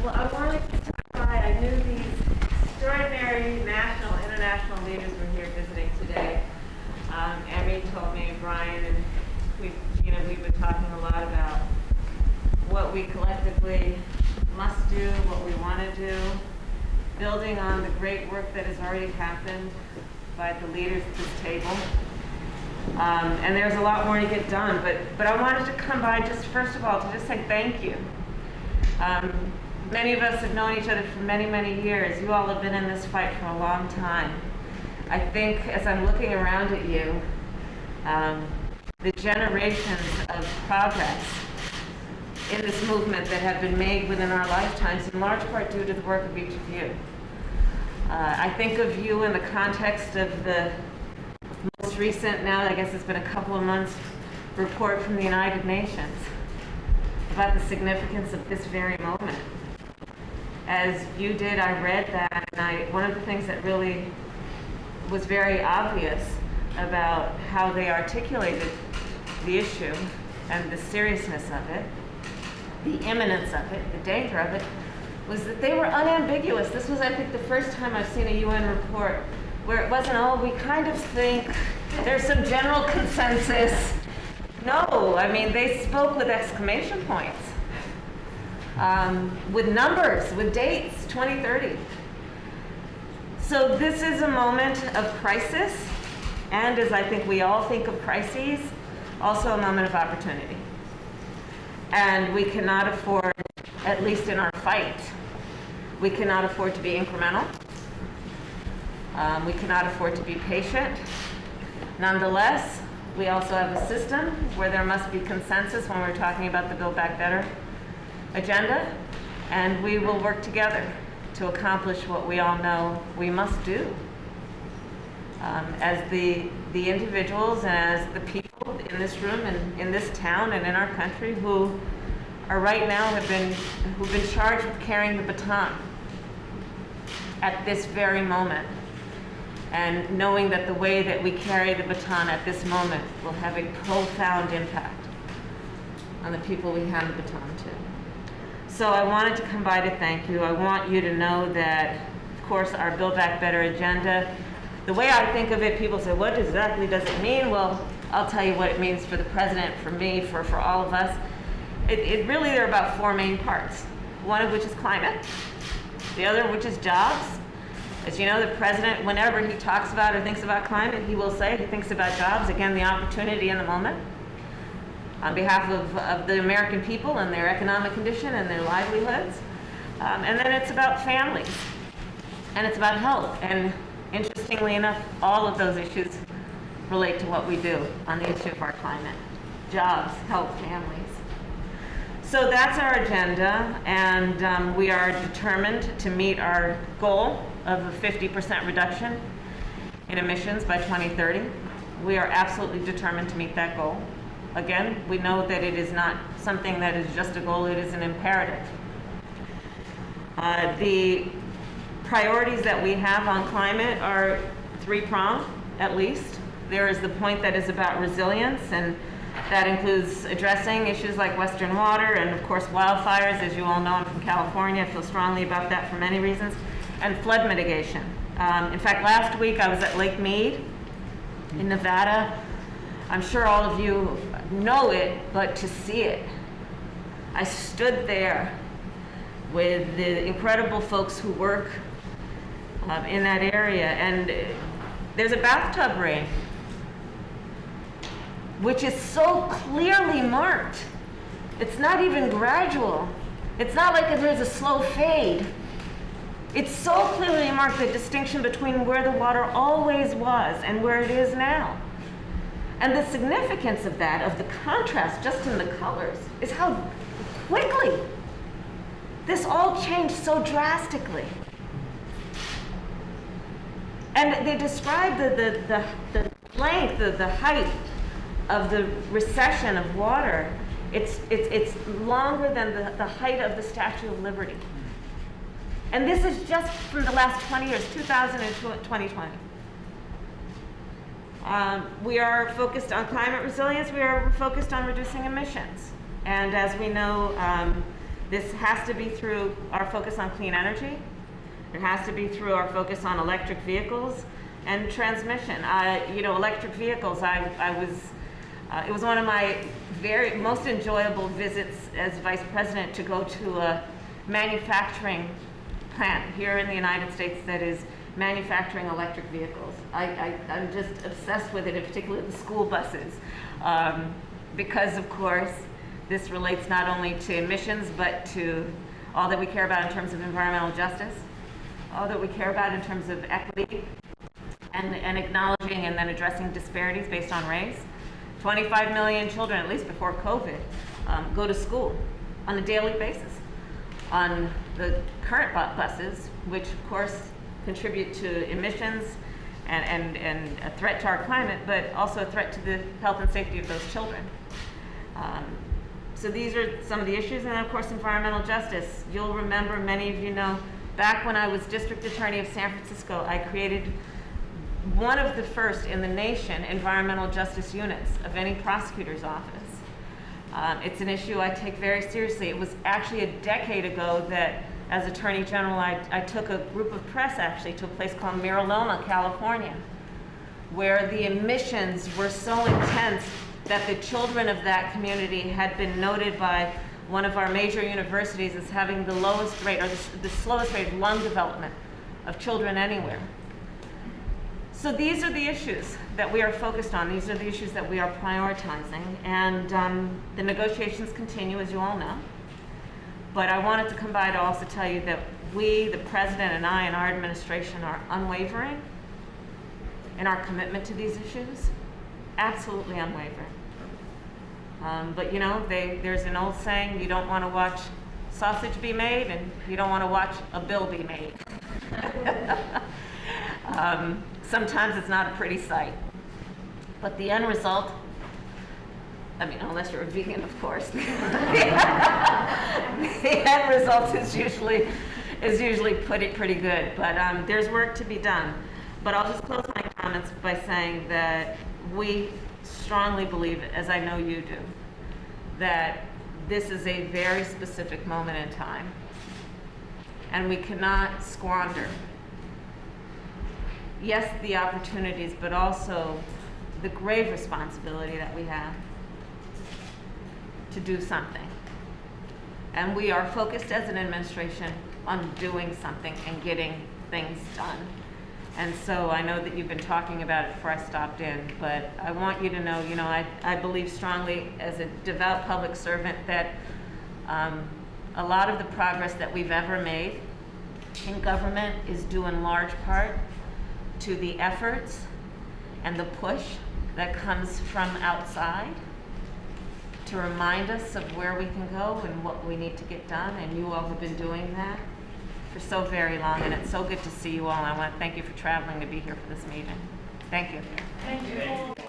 Well, I wanted to talk about, I knew these extraordinary national, international leaders were here visiting today. Emmy told me, Brian, and we've been talking a lot about what we collectively must do, what we want to do, building on the great work that has already happened by the leaders at this table. And there's a lot more to get done, but I wanted to come by just first of all to just say thank you. Many of us have known each other for many, many years. You all have been in this fight for a long time. I think as I'm looking around at you, the generations of progress in this movement that have been made within our lifetimes, in large part due to the work of each of you. I think of you in the context of the most recent, now I guess it's been a couple of months, report from the United Nations about the significance of this very moment. As you did, I read that, and one of the things that really was very obvious about how they articulated the issue and the seriousness of it, the imminence of it, the danger of it, was that they were unambiguous. This was, I think, the first time I've seen a UN report where it wasn't, oh, we kind of think there's some general consensus. No, I mean, they spoke with exclamation points, with numbers, with dates, 2030. So this is a moment of crisis, and as I think we all think of crises, also a moment of opportunity. And we cannot afford, at least in our fight, we cannot afford to be incremental. We cannot afford to be patient. Nonetheless, we also have a system where there must be consensus when we're talking about the Build Back Better agenda, and we will work together to accomplish what we all know we must do. As the individuals and as the people in this room and in this town and in our country who are right now who've been charged with carrying the baton at this very moment, and knowing that the way that we carry the baton at this moment will have a profound impact on the people we hand the baton to. So I wanted to come by to thank you. I want you to know that, of course, our Build Back Better agenda, the way I think of it, people say, what exactly does it mean? Well, I'll tell you what it means for the president, for me, for all of us. It really, there are about four main parts. One of which is climate, the other of which is jobs. As you know, the president, whenever he talks about or thinks about climate, he will say he thinks about jobs, again, the opportunity in the moment, on behalf of the American people and their economic condition and their livelihoods. And then it's about families, and it's about health. And interestingly enough, all of those issues relate to what we do on the issue of our climate. Jobs, health, families. So that's our agenda, and we are determined to meet our goal of a 50% reduction in emissions by 2030. We are absolutely determined to meet that goal. Again, we know that it is not something that is just a goal, it is an imperative. The priorities that we have on climate are three-pronged, at least. There is the point that is about resilience, and that includes addressing issues like Western water and, of course, wildfires. As you all know, I'm from California. I feel strongly about that for many reasons. And flood mitigation. In fact, last week I was at Lake Mead in Nevada. I'm sure all of you know it, but to see it. I stood there with the incredible folks who work in that area, and there's a bathtub rain, which is so clearly marked. It's not even gradual. It's not like there's a slow fade. It's so clearly marked, the distinction between where the water always was and where it is now. And the significance of that, of the contrast just in the colors, is how quickly this all changed so drastically. And they describe the length, the height of the recession of water. It's longer than the height of the Statue of Liberty. And this is just from the last 20 years, 2000 and 2020. We are focused on climate resilience. We are focused on reducing emissions. And as we know, This has to be through our focus on clean energy. It has to be through our focus on electric vehicles and transmission. Electric vehicles, it was one of my most enjoyable visits as vice president to go to a manufacturing plant here in the United States that is manufacturing electric vehicles. I'm just obsessed with it, in particular the school buses, because of course this relates not only to emissions but to all that we care about in terms of environmental justice, all that we care about in terms of equity, and acknowledging and then addressing disparities based on race. 25 million children, at least before COVID, go to school on a daily basis on the current buses, which of course contribute to emissions and a threat to our climate, but also a threat to the health and safety of those children. So these are some of the issues, and then of course environmental justice. You'll remember, many of you know, back when I was district attorney of San Francisco, I created one of the first in the nation environmental justice units of any prosecutor's office. It's an issue I take very seriously. It was actually a decade ago that, as Attorney General, I took a group of press actually to a place called Mira Loma, California, where the emissions were so intense that the children of that community had been noted by one of our major universities as having the lowest rate, or the slowest rate of lung development of children anywhere. So these are the issues that we are focused on. These are the issues that we are prioritizing. And the negotiations continue, as you all know. But I wanted to come by to also tell you that we, the President and I and our administration, are unwavering in our commitment to these issues. Absolutely unwavering. But you know, there's an old saying, you don't want to watch sausage be made and you don't want to watch a bill be made. Sometimes it's not a pretty sight. But the end result, I mean, unless you're a vegan, of course, the end result is usually pretty good. But there's work to be done. But I'll just close my comments by saying that we strongly believe, as I know you do, that this is a very specific moment in time, and we cannot squander, yes, the opportunities, but also the grave responsibility that we have to do something. And we are focused as an administration on doing something and getting things done. And so I know that you've been talking about it before I stopped in, but I want you to know, I believe strongly as a devout public servant that a lot of the progress that we've ever made in government is due in large part to the efforts and the push that comes from outside to remind us of where we can go and what we need to get done, and you all have been doing that for so very long, and it's so good to see you all. I want to thank you for traveling to be here for this meeting. Thank you. Thank you.